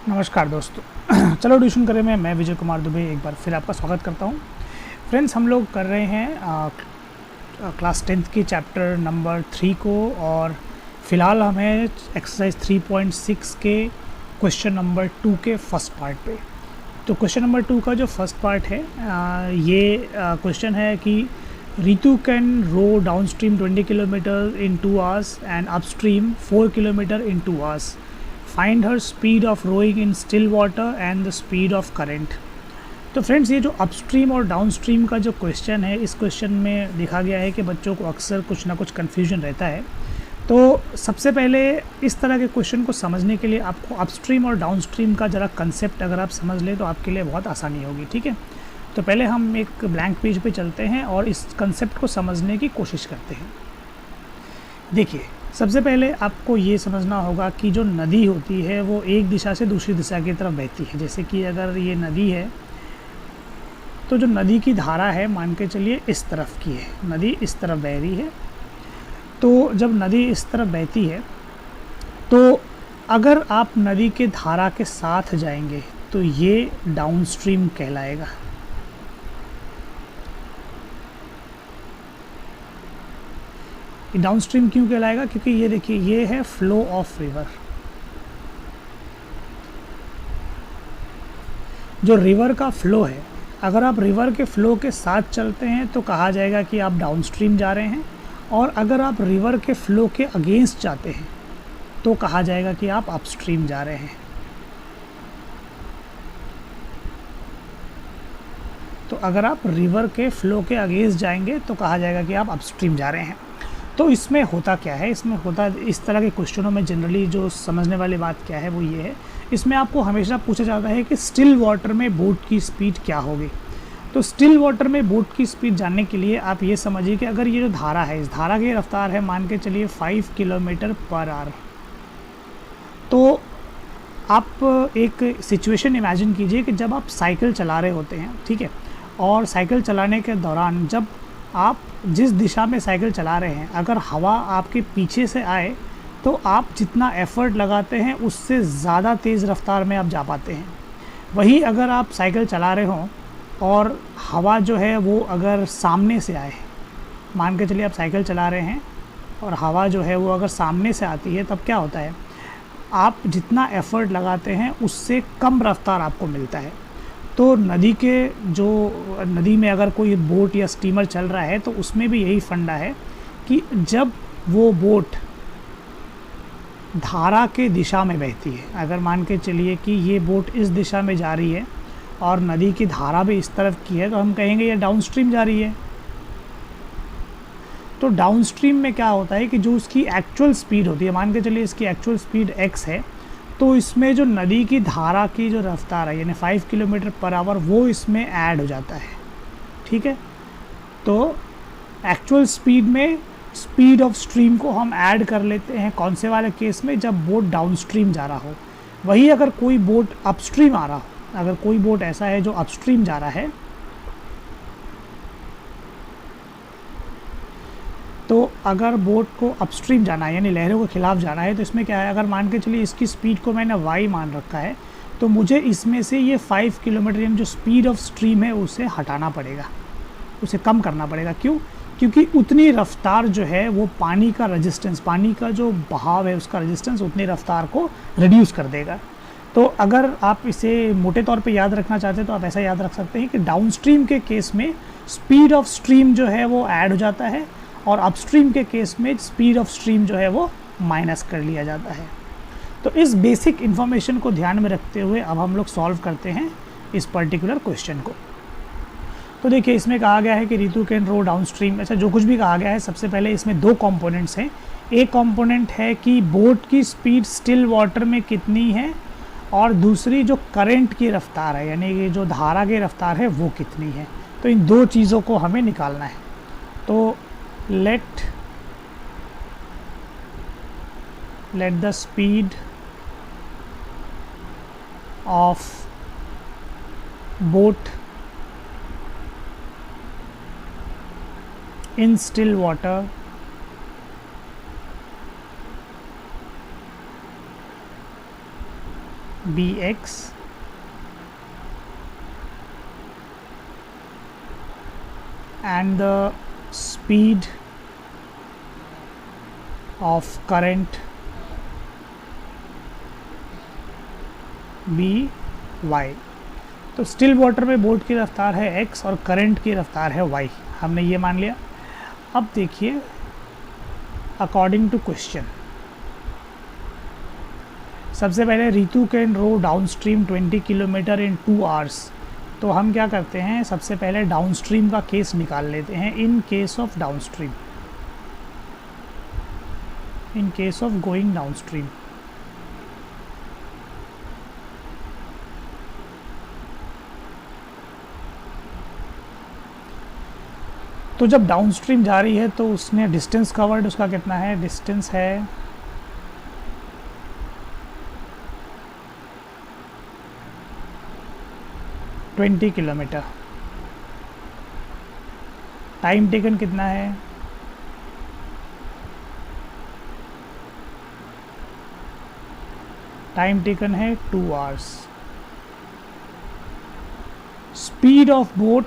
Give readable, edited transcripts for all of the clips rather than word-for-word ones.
नमस्कार दोस्तों। चलो ट्यूशन करें में मैं विजय कुमार दुबे एक बार फिर आपका स्वागत करता हूं। फ्रेंड्स, हम लोग कर रहे हैं क्लास 10th की चैप्टर नंबर 3 को, और फ़िलहाल हमें एक्सरसाइज 3.6 के क्वेश्चन नंबर 2 के फर्स्ट पार्ट पे। तो क्वेश्चन नंबर 2 का जो फर्स्ट पार्ट है, ये क्वेश्चन है कि Ritu can row downstream 20 kilometre in 2 hours and upstream 4 kilometre in 2 hours. Find her speed of rowing in still water and the speed of current. तो friends, ये जो upstream और डाउनस्ट्रीम का जो क्वेश्चन है, इस क्वेश्चन में देखा गया है कि बच्चों को अक्सर कुछ ना कुछ कन्फ्यूजन रहता है। तो सबसे पहले इस तरह के क्वेश्चन को समझने के लिए आपको अपस्ट्रीम और डाउनस्ट्रीम का ज़रा कंसेप्ट अगर आप समझ लें तो आपके लिए बहुत आसानी होगी। ठीक है, तो पहले हम एक ब्लैंक पेज पे चलते हैं और इस कंसेप्ट को समझने की कोशिश करते हैं। देखिए, सबसे पहले आपको ये समझना होगा कि जो नदी होती है वो एक दिशा से दूसरी दिशा की तरफ बहती है। जैसे कि अगर ये नदी है तो जो नदी की धारा है, मान के चलिए इस तरफ की है, नदी इस तरफ बह रही है। तो जब नदी इस तरफ बहती है तो अगर आप नदी के धारा के साथ जाएंगे तो ये डाउनस्ट्रीम कहलाएगा। डाउनस्ट्रीम क्यों कहलाएगा? क्योंकि ये देखिए, ये है फ्लो ऑफ रिवर। जो रिवर का फ्लो है, अगर आप रिवर के फ्लो के साथ चलते हैं तो कहा जाएगा कि आप डाउनस्ट्रीम जा रहे हैं, और अगर आप रिवर के फ्लो के अगेंस्ट जाते हैं तो कहा जाएगा कि आप अपस्ट्रीम जा रहे हैं। तो अगर आप रिवर के फ्लो के अगेंस्ट जाएंगे तो कहा जाएगा कि आप अपस्ट्रीम जा रहे हैं। तो इसमें होता क्या है? इसमें होता, इस तरह के क्वेश्चनों में जनरली जो समझने वाली बात क्या है वो ये है, इसमें आपको हमेशा पूछा जाता है कि स्टिल वाटर में बोट की स्पीड क्या होगी। तो स्टिल वाटर में बोट की स्पीड जानने के लिए आप ये समझिए कि अगर ये जो धारा है, इस धारा की रफ्तार है मान के चलिए 5 किलोमीटर पर आवर। तो आप एक सिचुएशन इमेजिन कीजिए कि जब आप साइकिल चला रहे होते हैं, ठीक है, और साइकिल चलाने के दौरान जब आप जिस दिशा में साइकिल चला रहे हैं, अगर हवा आपके पीछे से आए तो आप जितना एफ़र्ट लगाते हैं उससे ज़्यादा तेज़ रफ्तार में आप जा पाते हैं। वही अगर आप साइकिल चला रहे हों और हवा जो है वो अगर सामने से आए, मान के चलिए आप साइकिल चला रहे हैं और हवा जो है वो अगर सामने से आती है, तब क्या होता है, आप जितना एफ़र्ट लगाते हैं उससे कम रफ्तार आपको मिलता है। तो नदी में अगर कोई बोट या स्टीमर चल रहा है तो उसमें भी यही फंडा है कि जब वो बोट धारा के दिशा में बहती है, अगर मान के चलिए कि ये बोट इस दिशा में जा रही है और नदी की धारा भी इस तरफ की है, तो हम कहेंगे ये डाउनस्ट्रीम जा रही है। तो डाउनस्ट्रीम में क्या होता है कि जो उसकी एक्चुअल स्पीड होती है, मान के चलिए इसकी एक्चुअल स्पीड x है, तो इसमें जो नदी की धारा की जो रफ्तार है यानी 5 किलोमीटर पर आवर, वो इसमें ऐड हो जाता है। ठीक है, तो एक्चुअल स्पीड में स्पीड ऑफ स्ट्रीम को हम ऐड कर लेते हैं। कौन से वाले केस में? जब बोट डाउनस्ट्रीम जा रहा हो। वही अगर कोई बोट अपस्ट्रीम आ रहा हो, अगर कोई बोट ऐसा है जो अपस्ट्रीम जा रहा है, तो अगर बोट को अपस्ट्रीम जाना है यानी लहरों के खिलाफ जाना है, तो इसमें क्या है, अगर मान के चलिए इसकी स्पीड को मैंने y मान रखा है, तो मुझे इसमें से ये 5 किलोमीटर यानी जो स्पीड ऑफ स्ट्रीम है उसे हटाना पड़ेगा, उसे कम करना पड़ेगा। क्यों? क्योंकि उतनी रफ्तार जो है वो पानी का रेजिस्टेंस, पानी का जो बहाव है उसका रेजिस्टेंस उतनी रफ्तार को रिड्यूस कर देगा। तो अगर आप इसे मोटे तौर पे याद रखना चाहते हैं तो आप ऐसा याद रख सकते हैं कि डाउनस्ट्रीम के केस में स्पीड ऑफ स्ट्रीम जो है वो ऐड हो जाता है, और अपस्ट्रीम के केस में स्पीड ऑफ स्ट्रीम जो है वो माइनस कर लिया जाता है। तो इस बेसिक इन्फॉर्मेशन को ध्यान में रखते हुए अब हम लोग सॉल्व करते हैं इस पर्टिकुलर क्वेश्चन को। तो देखिए, इसमें कहा गया है कि रितु कैन रो डाउनस्ट्रीम। अच्छा, जो कुछ भी कहा गया है, सबसे पहले इसमें 2 कंपोनेंट्स हैं। एक कंपोनेंट है कि बोट की स्पीड स्टिल वाटर में कितनी है, और दूसरी जो करंट की रफ्तार है यानी कि जो धारा की रफ्तार है वो कितनी है। तो इन 2 चीज़ों को हमें निकालना है। तो let the speed of boat in still water bx and the speed of current by। तो स्टिल वाटर में बोट की रफ्तार है x और करंट की रफ्तार है y, हमने ये मान लिया। अब देखिए अकॉर्डिंग टू क्वेश्चन, सबसे पहले Ritu can row downstream 20 kilometre in 2 hours. तो हम क्या करते हैं, सबसे पहले डाउन स्ट्रीम का केस निकाल लेते हैं। In case of down stream, in case of going down stream, तो जब डाउन स्ट्रीम जा रही है तो उसने डिस्टेंस कवर्ड, उसका कितना है, डिस्टेंस है 20 किलोमीटर। टाइम टेकन कितना है, टाइम टेकन है 2 hours. Speed of boat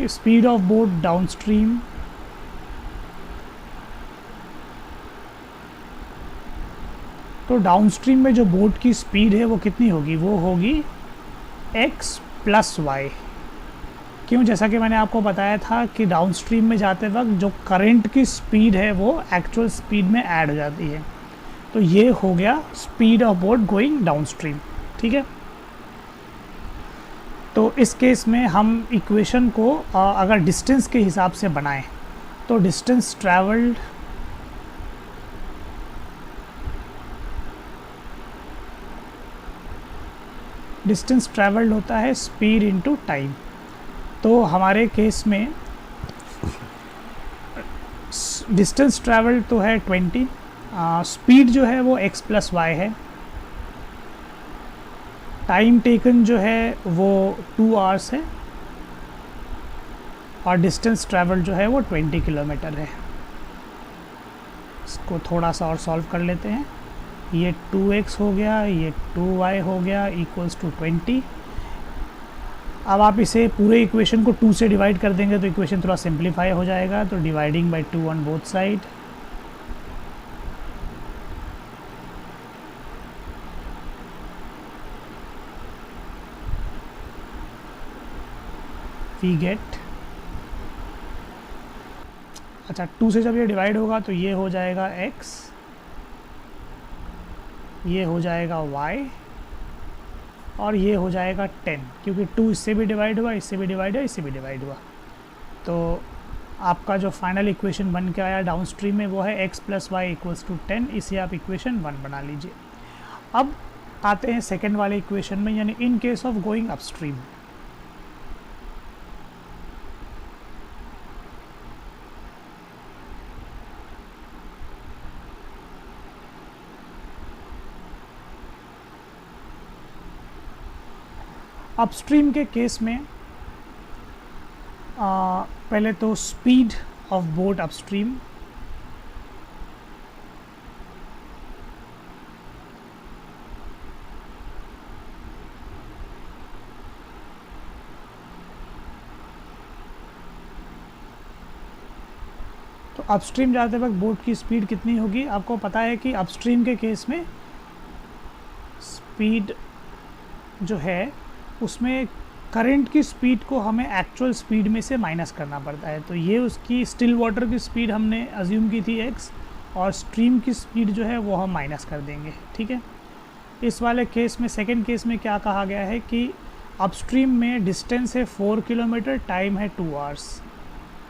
speed of boat down stream तो डाउन स्ट्रीम में जो बोट की स्पीड है वो कितनी होगी, वो होगी x प्लस वाई। क्यों, जैसा कि मैंने आपको बताया था कि डाउन स्ट्रीम में जाते वक्त जो करंट की स्पीड है वो एक्चुअल स्पीड में ऐड हो जाती है। तो ये हो गया speed of boat going down stream. ठीक है, तो इस केस में हम इक्वेशन को अगर डिस्टेंस के हिसाब से बनाएं तो डिस्टेंस ट्रैवल्ड होता है स्पीड इनटू टाइम। तो हमारे केस में डिस्टेंस ट्रैवल्ड तो है 20, स्पीड जो है वो x प्लस वाई है, टाइम टेकन जो है वो 2 आवर्स है और डिस्टेंस ट्रैवल जो है वो 20 किलोमीटर है। इसको थोड़ा सा और सॉल्व कर लेते हैं। ये 2x हो गया, ये 2y हो गया इक्वल्स टू 20। अब आप इसे पूरे इक्वेशन को 2 से डिवाइड कर देंगे तो इक्वेशन थोड़ा सिंप्लीफाई हो जाएगा। तो dividing by 2 on both side, we get, अच्छा 2 से जब ये डिवाइड होगा तो ये हो जाएगा x, ये हो जाएगा y और ये हो जाएगा 10, क्योंकि 2 इससे भी डिवाइड हुआ, इससे भी डिवाइड हुआ, इससे भी डिवाइड हुआ। तो आपका जो फाइनल इक्वेशन बन के आया डाउन स्ट्रीम में वो है x plus y equals to 10। इसे आप इक्वेशन 1 बना लीजिए। अब आते हैं सेकेंड वाले इक्वेशन में, यानी in case of going upstream. Upstream के केस में पहले तो स्पीड ऑफ बोट अपस्ट्रीम, तो अपस्ट्रीम जाते वक्त बोट की स्पीड कितनी होगी। आपको पता है कि अपस्ट्रीम के केस में स्पीड जो है उसमें करंट की स्पीड को हमें एक्चुअल स्पीड में से माइनस करना पड़ता है। तो ये उसकी स्टिल वाटर की स्पीड हमने अज्यूम की थी x, और स्ट्रीम की स्पीड जो है वो हम माइनस कर देंगे। ठीक है, इस वाले केस में सेकंड केस में क्या कहा गया है कि अपस्ट्रीम में डिस्टेंस है 4 किलोमीटर, टाइम है 2 आवर्स।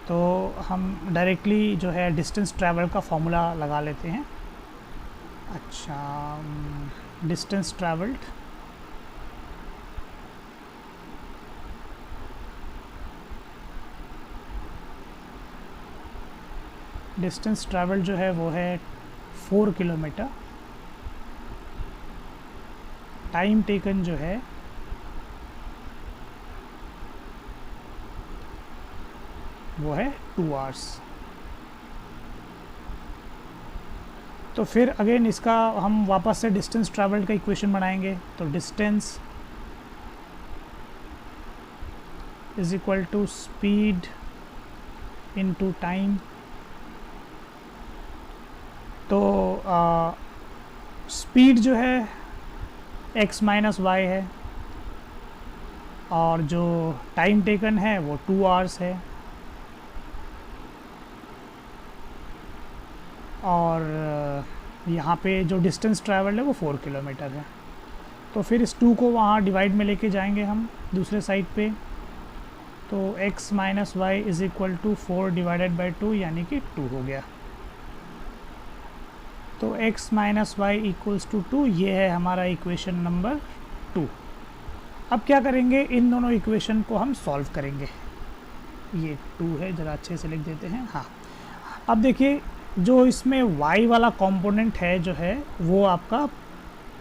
तो हम डायरेक्टली जो है डिस्टेंस ट्रैवल का फॉर्मूला लगा लेते हैं। अच्छा, डिस्टेंस ट्रैवल्ड जो है वो है 4 किलोमीटर, टाइम टेकन जो है वो है 2 आवर्स। तो फिर अगेन इसका हम वापस से डिस्टेंस ट्रैवल्ड का इक्वेशन बनाएंगे। तो distance is equal to speed into time. तो स्पीड जो है x माइनस वाई है और जो टाइम टेकन है वो 2 आवर्स है, और यहाँ पे जो डिस्टेंस ट्रैवल्ड है वो 4 किलोमीटर है। तो फिर इस 2 को वहाँ डिवाइड में लेके जाएंगे हम दूसरे साइड पे। तो x minus y is equal to 4 divided by 2 यानी कि 2 हो गया। तो x minus y equals to 2, ये है हमारा इक्वेशन नंबर 2। अब क्या करेंगे, इन दोनों इक्वेशन को हम सॉल्व करेंगे। ये 2 है, ज़रा अच्छे से लिख देते हैं। हाँ, अब देखिए जो इसमें y वाला कंपोनेंट है जो है वो आपका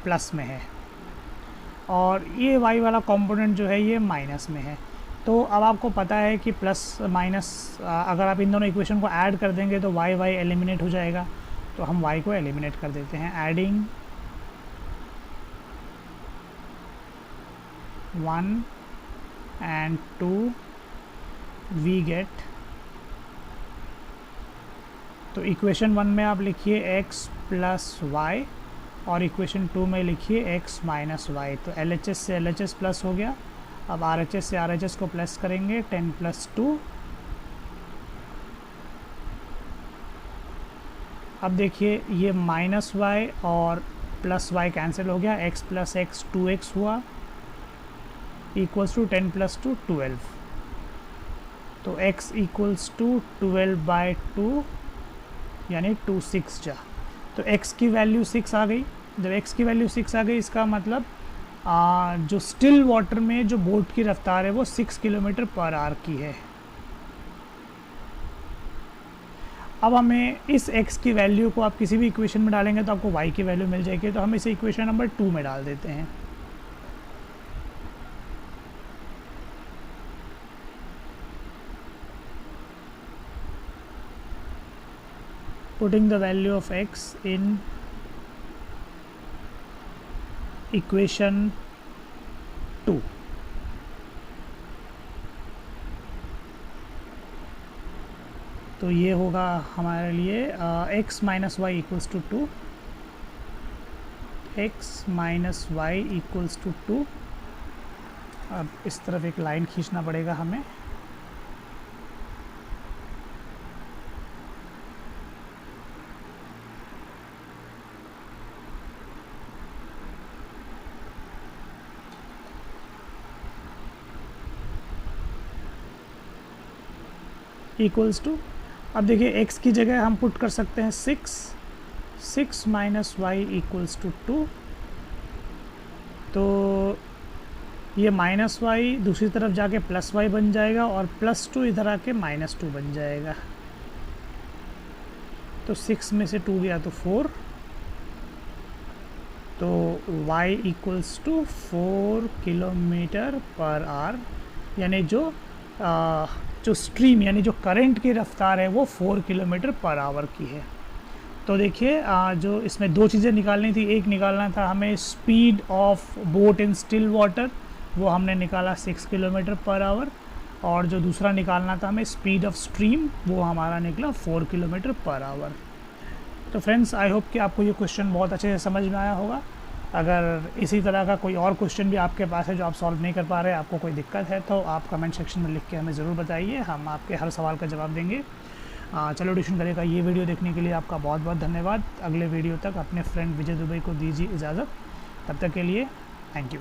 प्लस में है, और ये y वाला कंपोनेंट जो है ये माइनस में है। तो अब आपको पता है कि प्लस माइनस अगर आप इन दोनों इक्वेशन को ऐड कर देंगे तो y एलिमिनेट हो जाएगा। तो हम y को एलिमिनेट कर देते हैं। एडिंग 1 and 2 वी गेट, तो इक्वेशन 1 में आप लिखिए x प्लस वाई और इक्वेशन 2 में लिखिए x माइनस वाई। तो LHS से LHS प्लस हो गया। अब RHS से RHS को प्लस करेंगे, 10 प्लस 2। अब देखिए ये माइनस वाई और प्लस वाई कैंसिल हो गया, x प्लस एक्स 2x हुआ, इक्वल्स टू 10 प्लस 2 12। तो x इक्वल्स टू 12 बाई 2 यानी 2 6 जा। तो x की वैल्यू 6 आ गई। जब x की वैल्यू 6 आ गई इसका मतलब जो स्टिल वाटर में जो बोट की रफ्तार है वो 6 किलोमीटर पर आवर की है। अब हमें इस x की वैल्यू को आप किसी भी इक्वेशन में डालेंगे तो आपको y की वैल्यू मिल जाएगी। तो हम इसे इक्वेशन नंबर 2 में डाल देते हैं। Putting the value of x in equation 2. तो ये होगा हमारे लिए x minus y equals to 2, x minus y equals to 2। अब इस तरफ एक लाइन खींचना पड़ेगा हमें। इक्वल्स टू, अब देखिए x की जगह हम पुट कर सकते हैं 6 माइनस वाई इक्वल्स टू 2। तो ये माइनस वाई दूसरी तरफ जाके प्लस वाई बन जाएगा और प्लस 2 इधर आके माइनस 2 बन जाएगा। तो 6 में से 2 गया तो 4। तो y equals to 4 kilometre per hour, यानी जो स्ट्रीम यानी जो करंट की रफ्तार है वो 4 किलोमीटर पर आवर की है। तो देखिए जो इसमें 2 चीज़ें निकालनी थी। एक निकालना था हमें speed of boat in still water, वो हमने निकाला 6 किलोमीटर पर आवर, और जो दूसरा निकालना था हमें स्पीड ऑफ स्ट्रीम, वो हमारा निकला 4 किलोमीटर पर आवर। तो फ्रेंड्स, आई होप कि आपको ये क्वेश्चन बहुत अच्छे से समझ में आया होगा। अगर इसी तरह का कोई और क्वेश्चन भी आपके पास है जो आप सॉल्व नहीं कर पा रहे, आपको कोई दिक्कत है, तो आप कमेंट सेक्शन में लिख के हमें ज़रूर बताइए। हम आपके हर सवाल का जवाब देंगे। चलो ट्यूशन करेगा ये वीडियो देखने के लिए आपका बहुत बहुत धन्यवाद। अगले वीडियो तक अपने फ्रेंड विजय दुबे को दीजिए इजाज़त। तब तक के लिए थैंक यू।